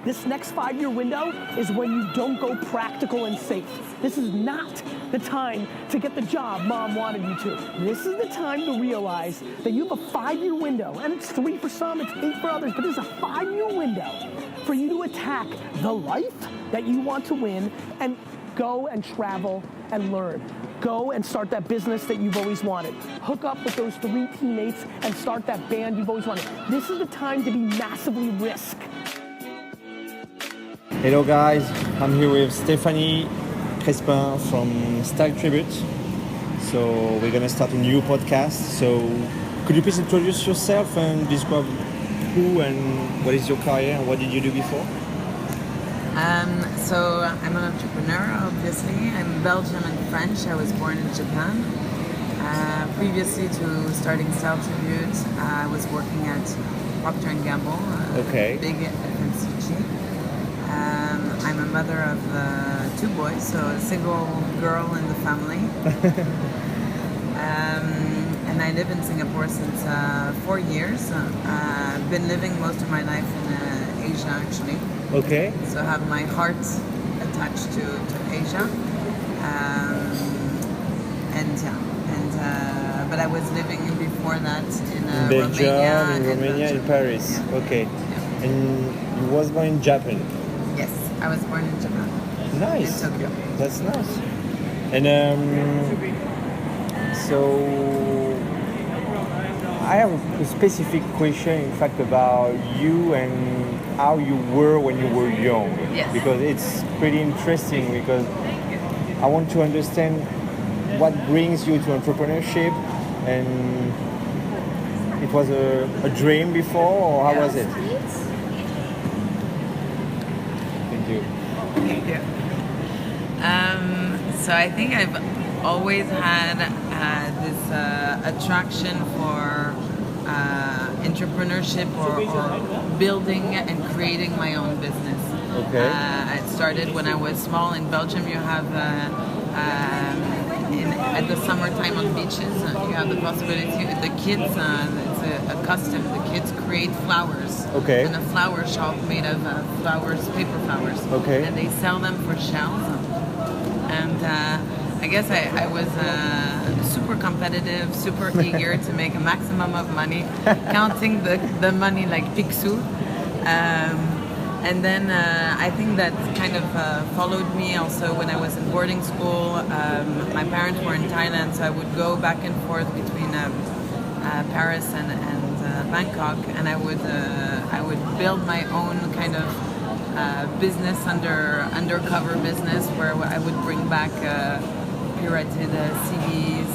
This next 5-year window is when you don't go practical and safe. This is not the time to get the job mom wanted you to. This is the time to realize that you have a 5-year window, and it's 3 for some, it's 8 for others, but there's a 5-year window for you to attack the life that you want to win and go and travel and learn. Go and start that business that you've always wanted. Hook up with those 3 teammates and start that band you've always wanted. This is the time to be massively risk. Hello guys, I'm here with Stephanie Crespin from StyleTribute. So we're gonna start a new podcast. So could you please introduce yourself and describe who and what is your career and what did you do before? So I'm an entrepreneur, obviously. I'm Belgian and French. I was born in Japan. Previously to starting StyleTribute, I was working at Procter Gamble, big FMCG. I'm a mother of 2 boys, so a single girl in the family. And I live in Singapore since 4 years. I've been living most of my life in Asia, actually. Okay. So I have my heart attached to Asia. But I was living before that in Belgium, Romania, in Paris. Yeah. Okay. Yeah. And you was born in Japan. Yes, I was born in Japan. Nice. In Tokyo. That's nice. And so I have a specific question, in fact, about you and how you were when you were young. Yes. Because it's pretty interesting, because I want to understand what brings you to entrepreneurship, and it was a dream before, or how was it? Thank you. Thank you. So I think I've always had this attraction for entrepreneurship or building and creating my own business. Okay. It started when I was small. In Belgium, you have at the summertime on beaches, you have the possibility. The kids, it's a custom. The kids create flowers. Okay. In a flower shop made of flowers, paper flowers. Okay. And they sell them for shells. And I guess I was super competitive, super eager to make a maximum of money, counting the money like Picsou. And then I think that kind of followed me also when I was in boarding school. My parents were in Thailand, so I would go back and forth between Paris and Bangkok, and I would build my own kind of business undercover business where I would bring back pirated CDs,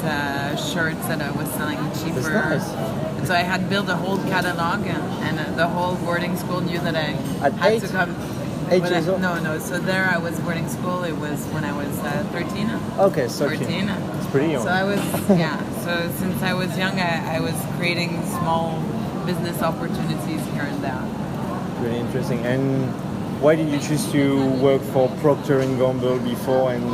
shirts that I was selling cheaper. That's nice. So I had built a whole catalog, and the whole boarding school knew that I had to come. 8 years old? No. So there I was boarding school. It was when I was 13. Okay, 13. It's pretty young. So I was, So since I was young, I was creating small business opportunities here and there. Really interesting. And why did you choose to work for Procter and Gamble before, and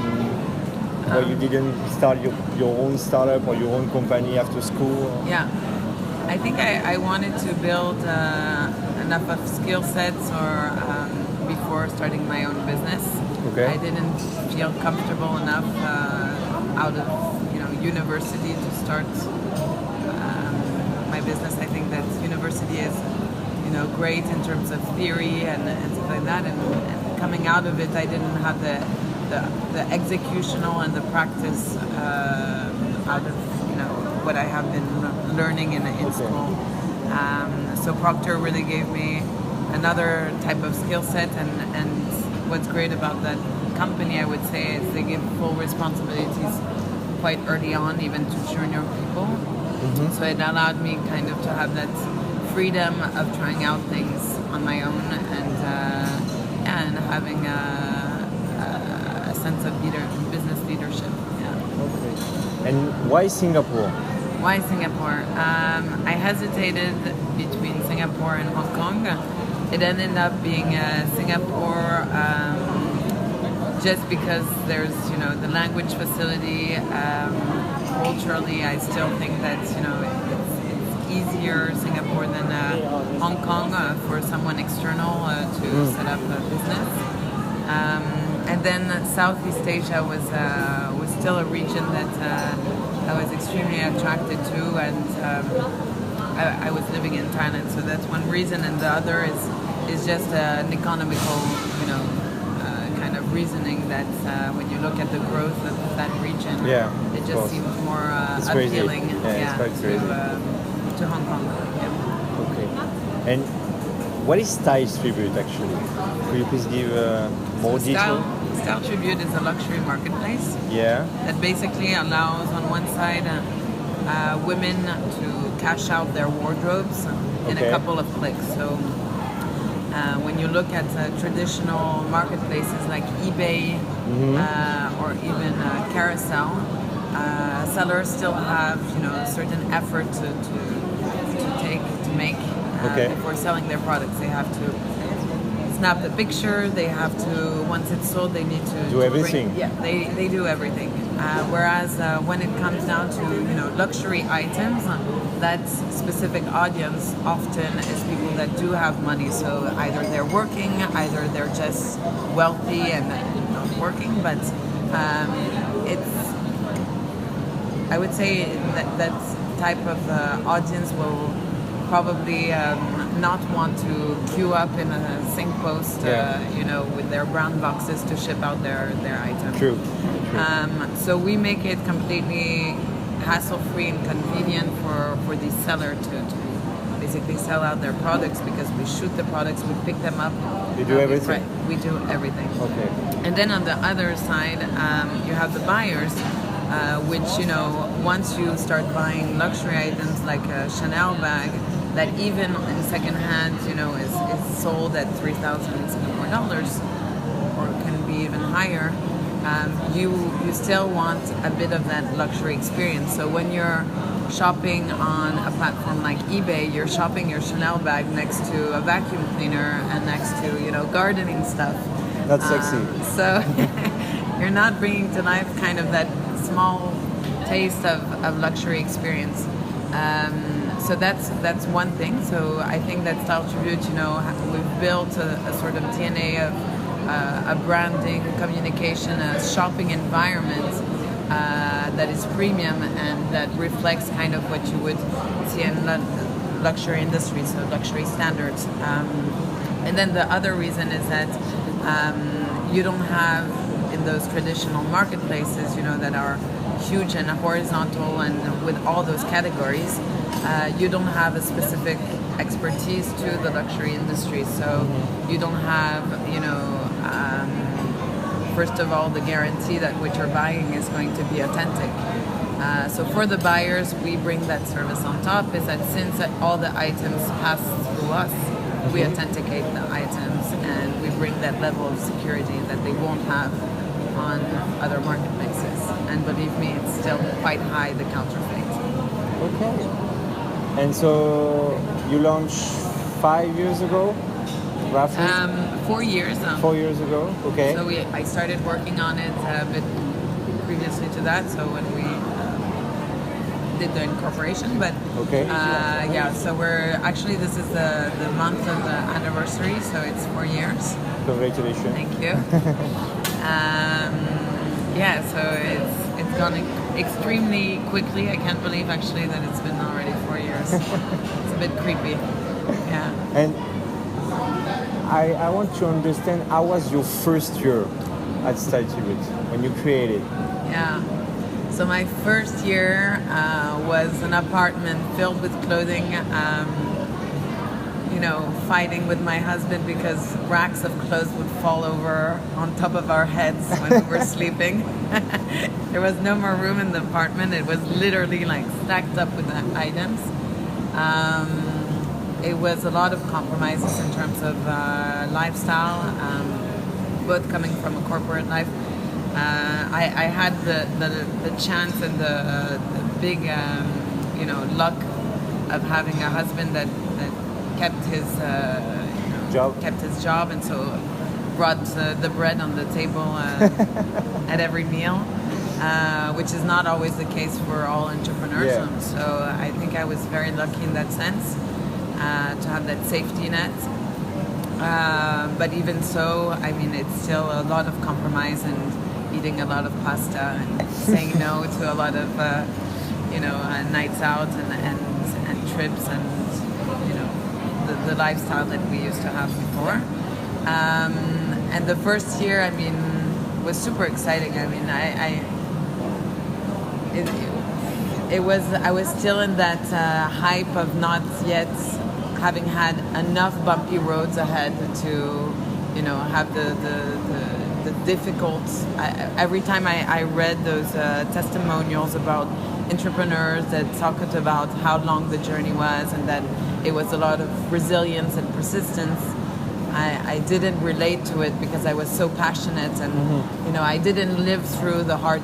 why you didn't start your own startup or your own company after school? Yeah, I think I wanted to build enough of skill sets before starting my own business. Okay. I didn't feel comfortable enough out of university to start my business. I think that university is great in terms of theory and stuff like that, and coming out of it, I didn't have the executional and the practice out of what I have been learning in school. So Procter really gave me another type of skill set, and what's great about that company, I would say, is they give full responsibilities quite early on, even to junior people. Mm-hmm. So it allowed me kind of to have that freedom of trying out things on my own, and having a sense of business leadership. Yeah. Okay. And why Singapore? Why Singapore? I hesitated between Singapore and Hong Kong. It ended up being Singapore just because there's the language facility. Culturally, I still think that it's easier Singapore than Hong Kong for someone external to set up a business. And then Southeast Asia was still a region that I was extremely attracted to, and I was living in Thailand, so that's one reason. And the other is just an economical, kind of reasoning that when you look at the growth of that region, it just seems more appealing to Hong Kong. Yeah. Okay. And what is StyleTribute actually? Could you please give more detail? StyleTribute is a luxury marketplace. Yeah. That basically allows, on one side, women to cash out their wardrobes in a couple of clicks. So when you look at traditional marketplaces like eBay or even Carousel, sellers still have a certain effort to make before selling their products. They have to snap the picture. They have to, once it's sold, they need to do everything. They do everything. Whereas when it comes down to luxury items, that specific audience often is people that do have money. So either they're working, either they're just wealthy and not working. But it's, I would say that type of audience will probably not want to queue up in a sync post, with their brown boxes to ship out their items. True. So we make it completely hassle-free and convenient for the seller to basically sell out their products, because we shoot the products, we pick them up. You do everything? We do everything. Okay. And then on the other side, you have the buyers, which, once you start buying luxury items like a Chanel bag, that even in secondhand, is sold at $3,000 Singapore dollars, or can be even higher. You still want a bit of that luxury experience. So when you're shopping on a platform like eBay, you're shopping your Chanel bag next to a vacuum cleaner and next to gardening stuff. That's sexy. So you're not bringing to life kind of that small taste of luxury experience. So that's one thing. So I think that StyleTribute, we've built a sort of DNA of a branding, communication, a shopping environment that is premium and that reflects kind of what you would see in luxury industry, so luxury standards. And then the other reason is that you don't have in those traditional marketplaces, that are huge and horizontal and with all those categories, you don't have a specific expertise to the luxury industry. So you don't have, first of all, the guarantee that what you're buying is going to be authentic. So for the buyers, we bring that service on top, is that since all the items pass through us, we authenticate the items and we bring that level of security that they won't have on other marketplaces. And believe me, it's still quite high, the counterfeit. Okay. And so you launched 5 years ago, roughly? 4 years. 4 years ago, okay. So I started working on it a bit previously to that, so when we did the incorporation, but so we're actually, this is the month of the anniversary, so it's 4 years. Congratulations. Thank you. So it's gone extremely quickly. I can't believe actually that it's been already 4 years. It's a bit creepy. Yeah. And I want to understand, how was your first year at StyleTribute when you created? Yeah. So my first year was an apartment filled with clothing. Fighting with my husband because racks of clothes would fall over on top of our heads when we were sleeping. There was no more room in the apartment. It was literally like stacked up with the items. It was a lot of compromises in terms of lifestyle, both coming from a corporate life. I had the chance and the big, luck of having a husband that kept his job, and so brought the bread on the table at every meal, which is not always the case for all entrepreneurs. So I think I was very lucky in that sense. to have that safety net. But even so, I mean, it's still a lot of compromise and eating a lot of pasta and saying no to a lot of, nights out and trips and, the lifestyle that we used to have before. And the first year, I mean, was super exciting. I mean, I was still in that hype of not yet having had enough bumpy roads ahead to, have the difficult. Every time I read those testimonials about entrepreneurs that talked about how long the journey was and that it was a lot of resilience and persistence, I didn't relate to it because I was so passionate and I didn't live through the hard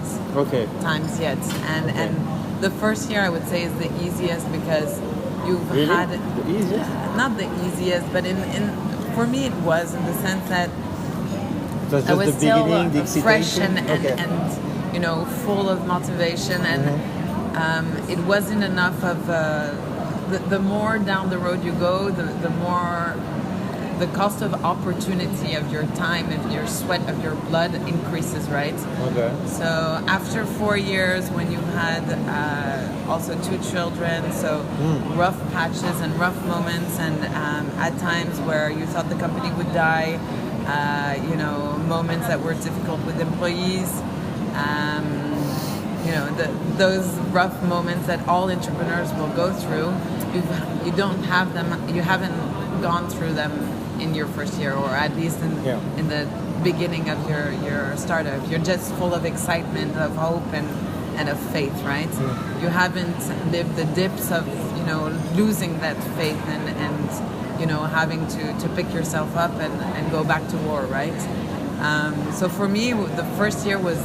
times yet. And the first year I would say is the easiest because you've had the easiest? Not the easiest, but in for me it was in the sense that I was still fresh and full of motivation and it wasn't enough of the more down the road you go, the more the cost of opportunity of your time, of your sweat, of your blood increases, right? Okay. So after 4 years, when you had also 2 children, so rough patches and rough moments, and at times where you thought the company would die, moments that were difficult with employees, those rough moments that all entrepreneurs will go through, you don't have them, you haven't gone through them in your first year, or at least in the beginning of your startup. You're just full of excitement, of hope, and of faith, right? You haven't lived the dips of losing that faith and having to pick yourself up and go back to war, right? So for me, the first year was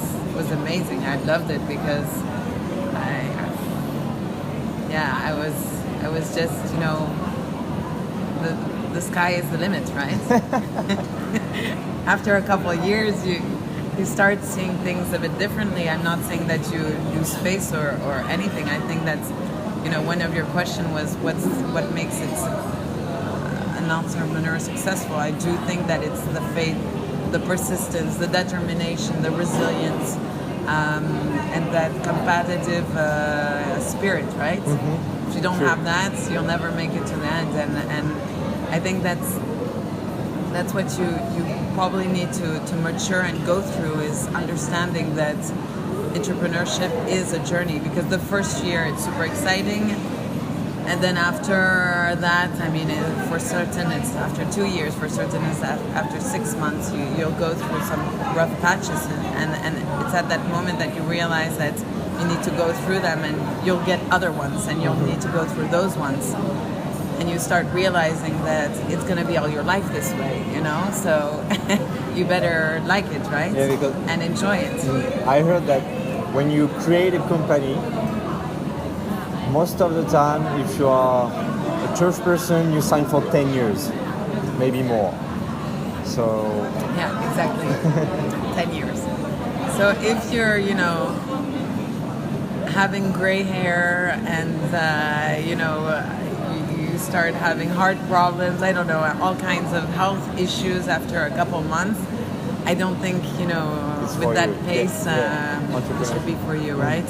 amazing. I loved it because I was just the sky is the limit, right? After a couple of years, you start seeing things a bit differently. I'm not saying that you lose face or anything. I think that's, one of your question was what makes it an entrepreneur successful. I do think that it's the faith, the persistence, the determination, the resilience, and that competitive spirit, right? If you don't have that, you'll never make it to the end. And I think that's what you probably need to mature and go through, is understanding that entrepreneurship is a journey, because the first year it's super exciting, and then after that, I mean, for certain it's after 2 years, for certain it's after 6 months, you'll go through some rough patches, and it's at that moment that you realize that you need to go through them, and you'll get other ones, and you'll need to go through those ones. And you start realizing that it's going to be all your life this way, so you better like it, right? Yeah, and enjoy it. I heard that when you create a company, most of the time, if you are a 12 person, you sign for 10 years, maybe more. So yeah, exactly. 10 years. So if you're, having gray hair and, you start having heart problems, I don't know, all kinds of health issues after a couple months, I don't think, with that pace, it should be for you, right?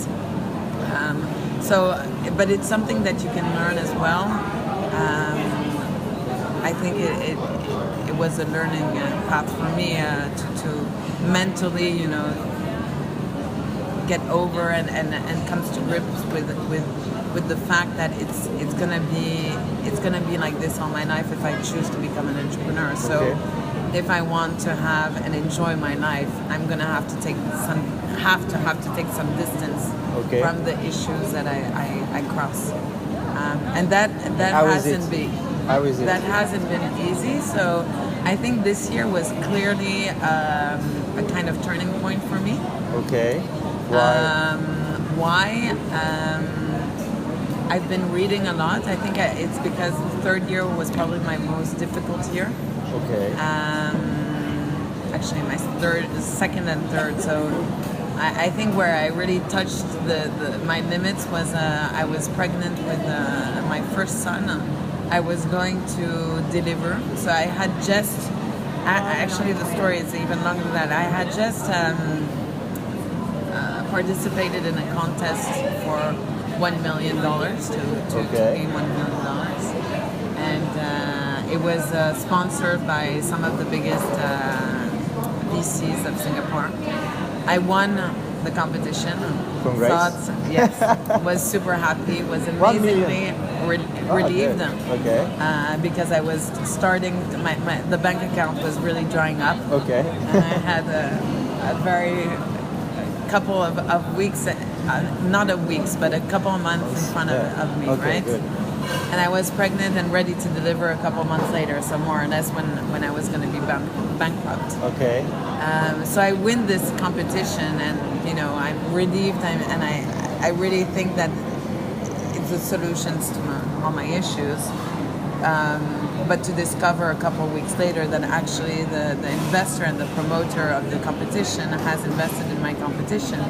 But it's something that you can learn as well. I think it was a learning path for me to mentally, get over and comes to grips with the fact that it's gonna be like this all my life if I choose to become an entrepreneur. So if I want to have and enjoy my life, I'm gonna have to take some distance from the issues that I cross, and that hasn't been easy. So I think this year was clearly a kind of turning point for me. Okay. Why? I've been reading a lot. I think it's because the third year was probably my most difficult year. Okay. Actually, my second and third. So I think where I really touched my limits was I was pregnant with my first son I was going to deliver. So I had just, actually the story is even longer than that. I had just participated in a contest for $1 million to gain $1 million. And it was sponsored by some of the biggest VCs of Singapore. I won the competition. Congrats. Thought, yes, was super happy, was amazingly relieved. Because I was starting, the bank account was really drying up. Okay. And I had a very couple of weeks, not of weeks, but a couple of months in front of me, right? Good. And I was pregnant and ready to deliver a couple of months later, so more or less when I was going to be bankrupt. Okay. So I win this competition, and I'm relieved, and I really think that it's the solutions to all my issues. But to discover a couple of weeks later that actually the investor and the promoter of the competition has invested in my competition,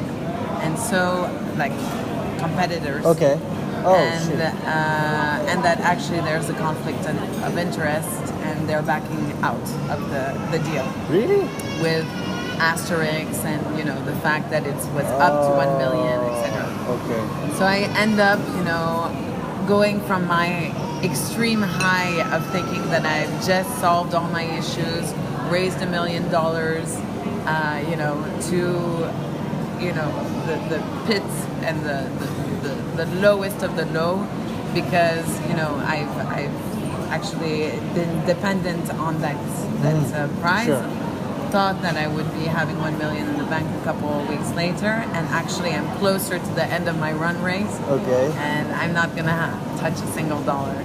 and so like competitors. Okay. And that actually there's a conflict of interest, and they're backing out of the deal. Really? With asterisks and the fact that it was up to 1 million, etc. Okay. So I end up going from my extreme high of thinking that I've just solved all my issues, raised $1 million, to the pits and the lowest of the low, because I've actually been dependent on that prize. Sure. Thought that I would be having 1 million in the bank a couple of weeks later, and actually I'm closer to the end of my run race. Okay. And I'm not gonna touch a single dollar.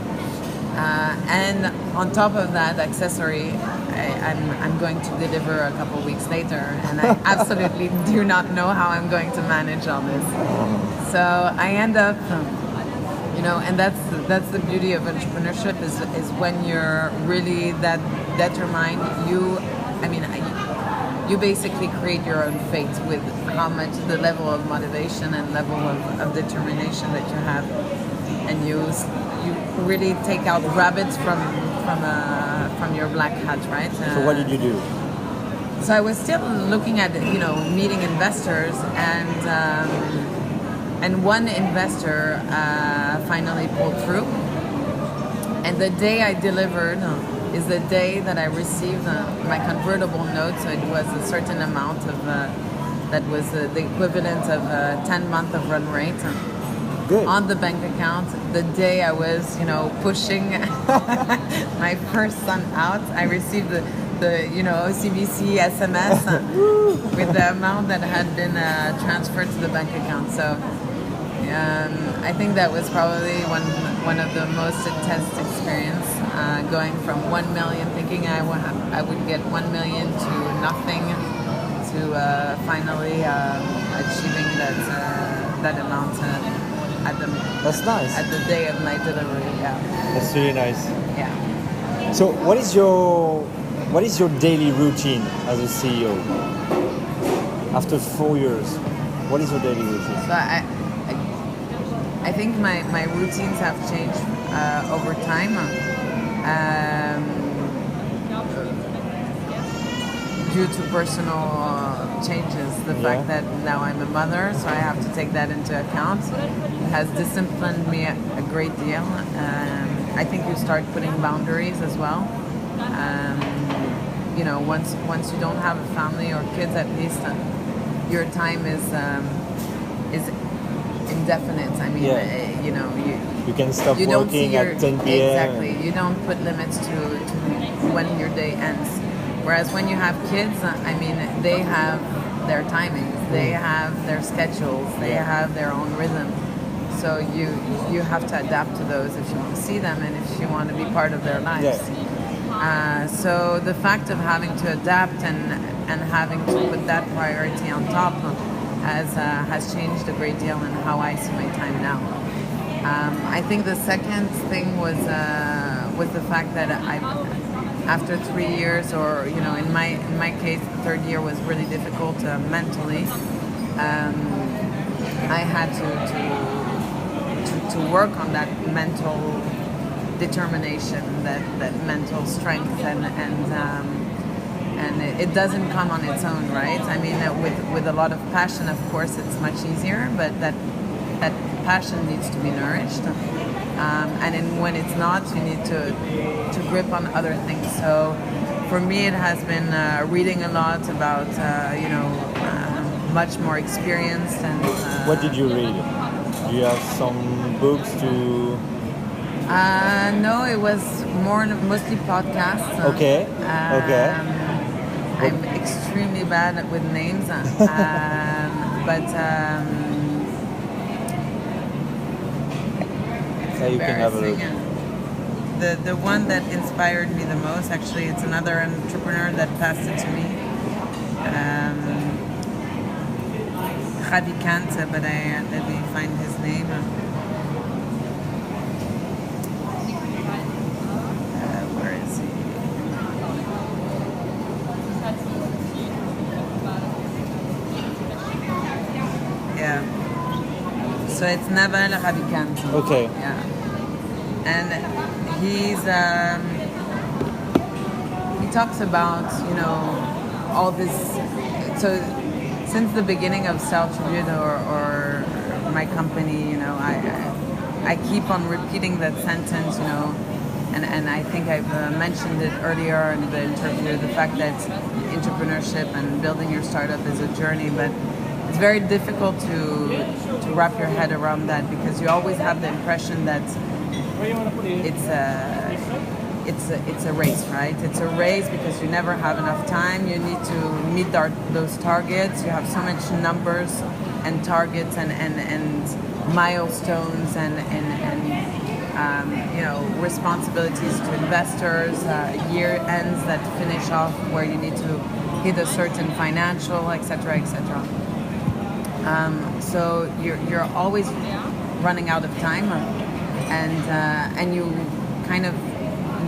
And on top of that accessory, I'm going to deliver a couple of weeks later, and I absolutely do not know how I'm going to manage all this. So I end up, and that's the beauty of entrepreneurship is when you're really that determined. You basically create your own fate with how much the level of motivation and level of determination that you have, and you really take out rabbits from your black hat, right? So what did you do? So I was still looking at meeting investors, and one investor finally pulled through, and the day I delivered is the day that I received my convertible note. So it was a certain amount of that was the equivalent of 10 months of run rate. Good. On the bank account. The day I was, pushing my first son out, I received the OCBC SMS with the amount that had been transferred to the bank account. So I think that was probably one of the most intense experience, going from 1 million, thinking I would get 1 million to nothing, to finally achieving that amount. That's nice. At the day of my delivery, yeah. That's really nice. Yeah. So what is your daily routine as a CEO? After 4 years, what is your daily routine? So I think my routines have changed over time. Due to personal changes, the fact that now I'm a mother, so I have to take that into account. It has disciplined me a great deal. I think you start putting boundaries as well. Once you don't have a family or kids, at least your time is indefinite. I mean, you can stop working at 10 p.m. Exactly. You don't put limits to when your day ends. Whereas when you have kids, I mean, they have their timings, they have their schedules, they have their own rhythm. So you have to adapt to those if you want to see them and if you want to be part of their lives. So the fact of having to adapt and having to put that priority on top has changed a great deal in how I see my time now. I think the second thing was the fact that after 3 years, or in my case, the third year was really difficult mentally. I had to work on that mental determination, that mental strength, and it doesn't come on its own, right? I mean, with a lot of passion, of course, it's much easier, but that passion needs to be nourished. And when it's not, you need to grip on other things. So for me, it has been reading a lot about, much more experienced. And what did you read? Do you have some books to... No, it was mostly podcasts. Okay. I'm extremely bad with names, but you can have a look. The one that inspired me the most, actually, it's another entrepreneur that passed it to me. Javi Kant, but let me find his name. Where is he? Yeah. So it's Naval Ravikant. Okay. Yeah. And he talks about, all this. So since the beginning of StyleTribute or my company, I keep on repeating that sentence, and I think I've mentioned it earlier in the interview, the fact that entrepreneurship and building your startup is a journey, but it's very difficult to wrap your head around that, because you always have the impression that it's a race, right? It's a race because you never have enough time. You need to meet those targets. You have so much numbers and targets and milestones and responsibilities to investors, year ends that finish off where you need to hit a certain financial, etc., etc. So you're always running out of time, and you kind of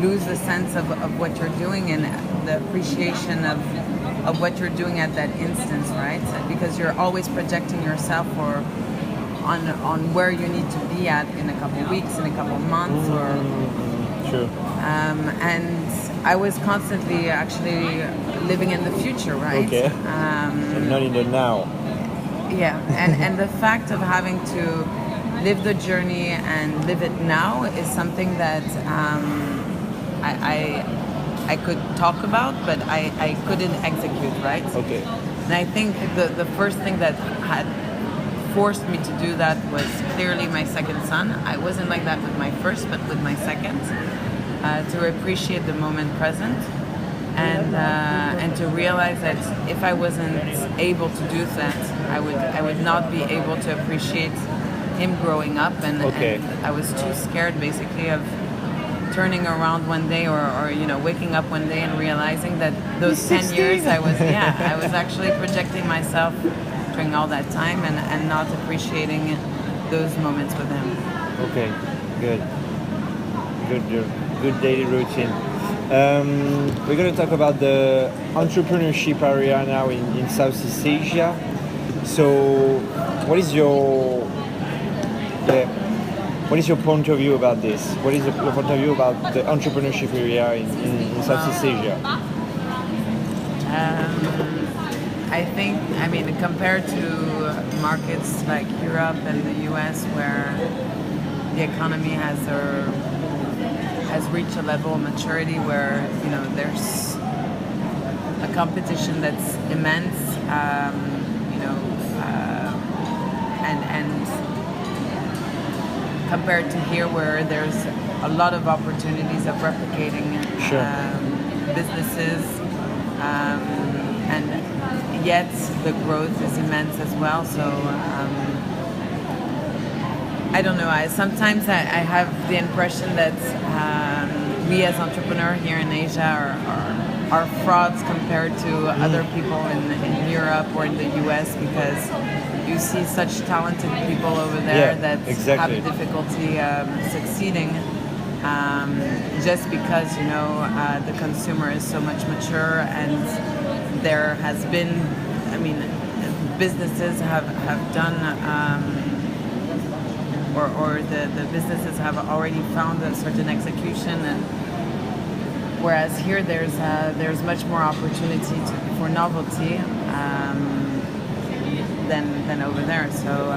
lose the sense of what you're doing and the appreciation of what you're doing at that instance, right? Because you're always projecting yourself on where you need to be at in a couple of weeks, in a couple of months, or True. And I was constantly actually living in the future, right? Okay. So not in the now. Yeah, and the fact of having to live the journey and live it now is something that I could talk about, but I couldn't execute, right? Okay. And I think the first thing that had forced me to do that was clearly my second son. I wasn't like that with my first, but with my second, to appreciate the moment present, and to realize that if I wasn't able to do that, I would not be able to appreciate him growing up, and I was too scared basically of turning around one day or waking up one day and realizing that those 10 years I was actually projecting myself during all that time and not appreciating those moments with him. Okay, good daily routine. We're going to talk about the entrepreneurship area now in Southeast Asia. So what is your point of view about this? What is your point of view about the entrepreneurship area in Southeast Asia? I think, compared to markets like Europe and the US, where the economy has reached a level of maturity where there's a competition that's immense, and compared to here, where there's a lot of opportunities of replicating businesses, and yet the growth is immense as well. So I don't know. Sometimes I have the impression that we as entrepreneurs here in Asia are frauds compared to other people in Europe or in the US, because you see such talented people over there that have difficulty succeeding, just because the consumer is so much mature, and there has been, businesses have done or the businesses have already found a certain execution, and whereas here there's much more opportunity for novelty than over there. So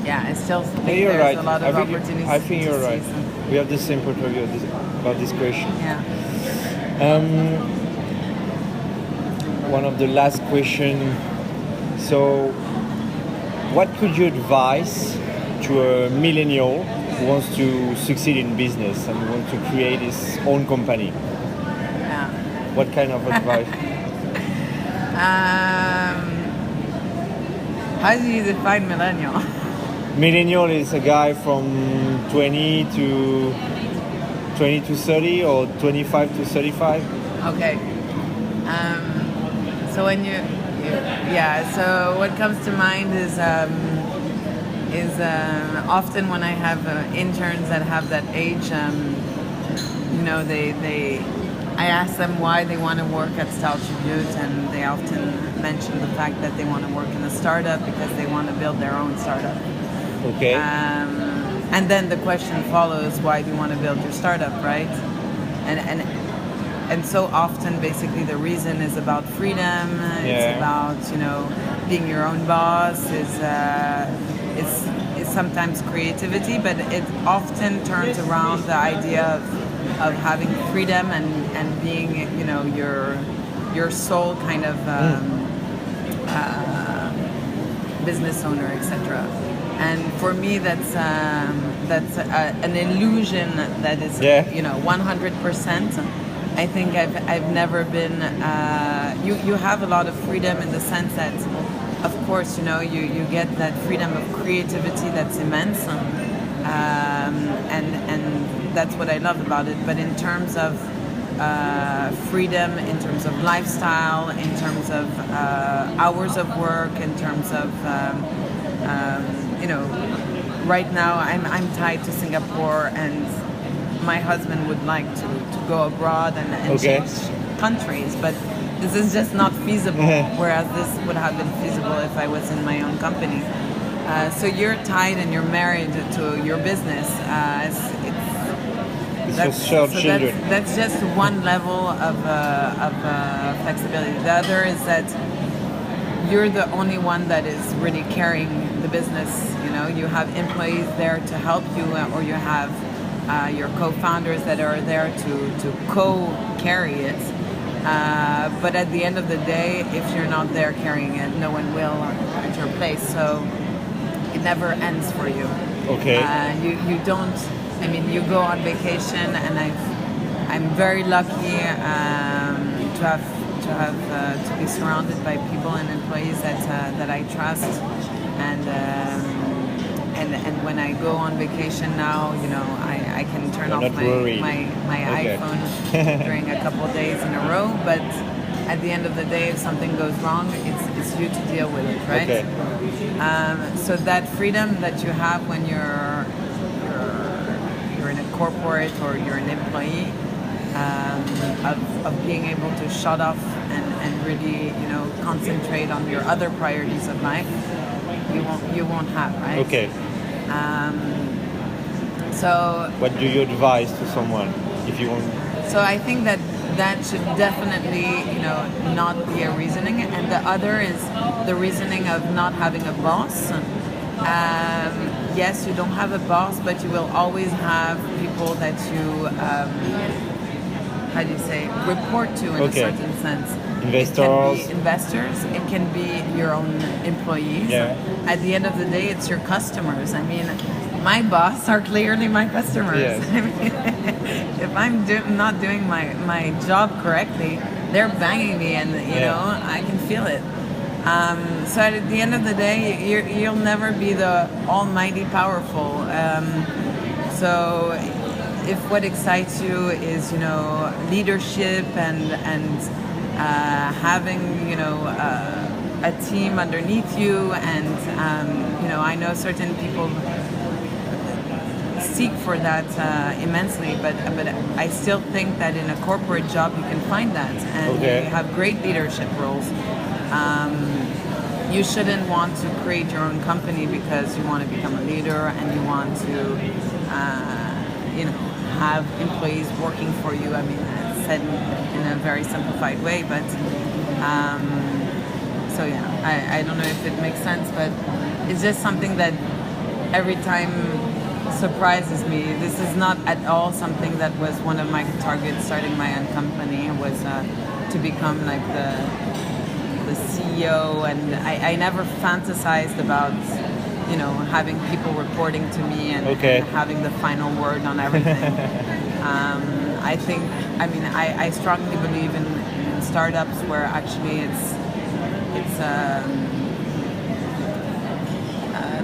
yeah, I still think You're there's right. a lot of opportunities. I think you're to right. seize. We have the same point of view about this question. Yeah. One of the last question. So, what could you advise to a millennial who wants to succeed in business and wants to create his own company? Yeah. What kind of advice? How do you define millennial? Millennial is a guy from 20 to 30 or 25 to 35. Okay. So when so what comes to mind is often when I have interns that have that age, I ask them why they want to work at StyleTribute, and they often mention the fact that they want to work in a startup because they want to build their own startup. Okay. And then the question follows, why do you want to build your startup, right? And so often, basically, the reason is about freedom. It's about being your own boss. It's sometimes creativity, but it often turns around the idea of having freedom and being your sole kind of business owner, etc. And for me, that's an illusion that is 100%. I think I've never been. You have a lot of freedom in the sense that, of course, you get that freedom of creativity that's immense, and that's what I love about it. But in terms of freedom, in terms of lifestyle, in terms of hours of work, in terms of right now I'm tied to Singapore, and my husband would like to go abroad and change countries, but this is just not feasible, whereas this would have been feasible if I was in my own company. So you're tied and you're married to your business. That's just one level of flexibility. The other is that you're the only one that is really carrying the business. You have employees there to help you, or you have your co-founders that are there to co-carry it. But at the end of the day, if you're not there carrying it, no one will at your place. So it never ends for you. Okay. You don't. I mean, you go on vacation, and I'm very lucky to be surrounded by people and employees that I trust, and when I go on vacation now, I can turn off my iPhone during a couple of days in a row. But at the end of the day, if something goes wrong, it's you to deal with it, right? Okay. So that freedom that you have when you're in a corporate or you're an employee, of being able to shut off and really concentrate on your other priorities of life, you won't have, right? Okay. So what do you advise to someone if you want? So I think that should definitely not be a reasoning, and the other is the reasoning of not having a boss. Yes, you don't have a boss, but you will always have people that you report to in a certain sense. Investors. It can be investors. It can be your own employees. Yeah. At the end of the day, it's your customers. I mean, my boss are clearly my customers. Yes. I mean, if I'm not doing my job correctly, they're banging me, and I can feel it. So at the end of the day, you'll never be the almighty powerful. So if what excites you is leadership and having a team underneath you, and I know certain people seek for that immensely, but I still think that in a corporate job you can find that, and you have great leadership roles. you shouldn't want to create your own company because you want to become a leader and you want to, have employees working for you. I mean, it's said in a very simplified way, but so yeah, I don't know if it makes sense, but it's just something that every time surprises me. This is not at all something that was one of my targets starting my own company, was to become like the CEO, and I never fantasized about having people reporting to me and having the final word on everything. I strongly believe in startups where actually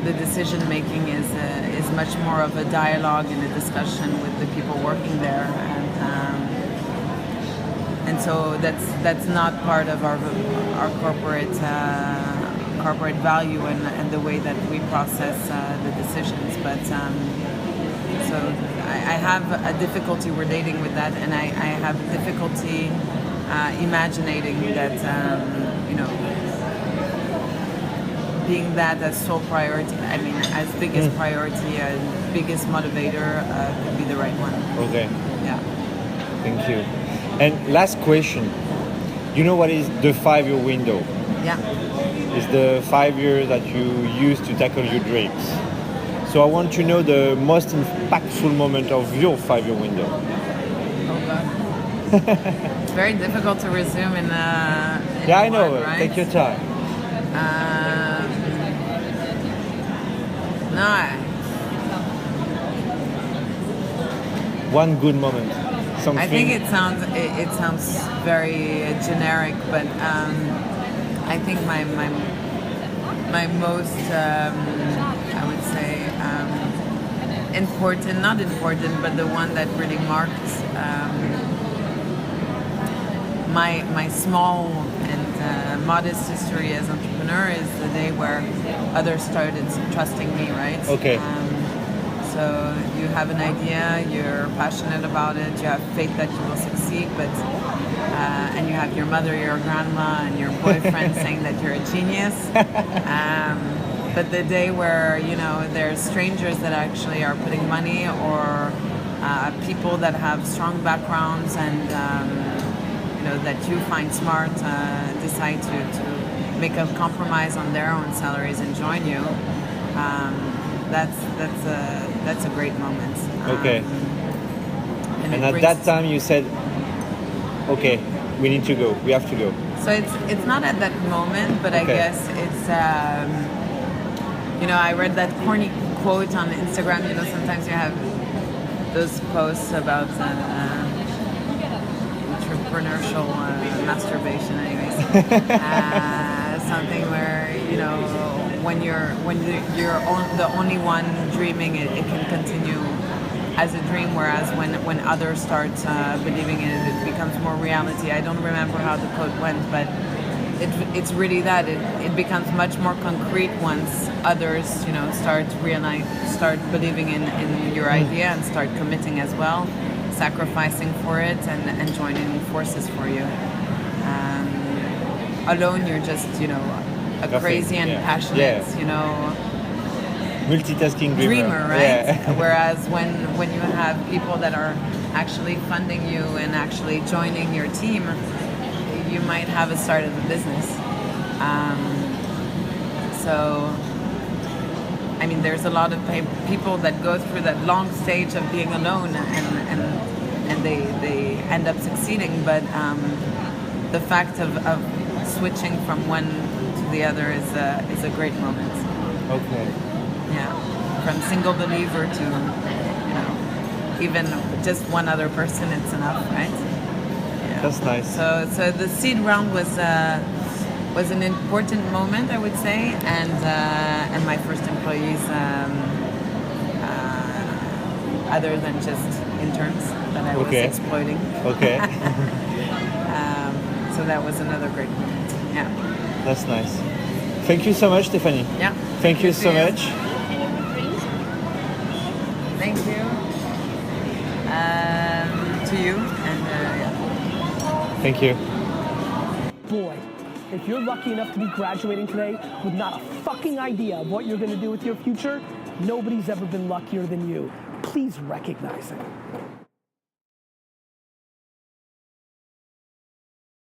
the decision making is much more of a dialogue and a discussion with the people working there, and so that's not part of our corporate value and the way that we process the decisions. But so I have a difficulty relating with that, and I have difficulty imagining that being that as sole priority, I mean, as biggest priority, biggest motivator could be the right one. Okay. Yeah. Thank you. And last question. You know what is the 5-year window? Yeah. It's the 5 years that you use to tackle your dreams. So I want to know the most impactful moment of your 5-year window. Oh God. It's very difficult to resume in yeah, I know. One, right? Take your time. One good moment. Something. I think it sounds very generic, but I think my most I would say not important, but the one that really marked my small and modest history as entrepreneur is the day where others started trusting me, right? Okay. So you have an idea, you're passionate about it, you have faith that you will succeed, but and you have your mother, your grandma, and your boyfriend saying that you're a genius. But the day where there's strangers that actually are putting money, or people that have strong backgrounds and that you find smart decide to make a compromise on their own salaries and join you. That's a great moment. Okay. And at that time you said, okay, we need to go. We have to go. So it's not at that moment, but I guess it's I read that corny quote on Instagram. Sometimes you have those posts about entrepreneurial masturbation, anyways. Something where when you're the only one dreaming, it can continue as a dream, whereas when others start believing in it, it becomes more reality. I don't remember how the quote went, but it's really that it becomes much more concrete once others start believing in your idea and start committing as well, sacrificing for it and joining forces for you. Alone you're just crazy and passionate multitasking dreamer, right? Whereas when you have people that are actually funding you and actually joining your team, you might have a start of a business. So I mean, there's a lot of people that go through that long stage of being alone and they end up succeeding, but the fact of switching from one to the other is a great moment. Okay. Yeah, from single believer to even just one other person, it's enough, right? Yeah. That's nice. So the seed round was an important moment, I would say, and my first employees, other than just interns that I was exploiting. Okay. So that was another great moment. Yeah. That's nice. Thank you so much, Stephanie. Yeah. Thank you so much. Thank you. To you, and yeah. Thank you. Boy, If you're lucky enough to be graduating today with not a fucking idea of what you're gonna do with your future, nobody's ever been luckier than you. Please recognize it.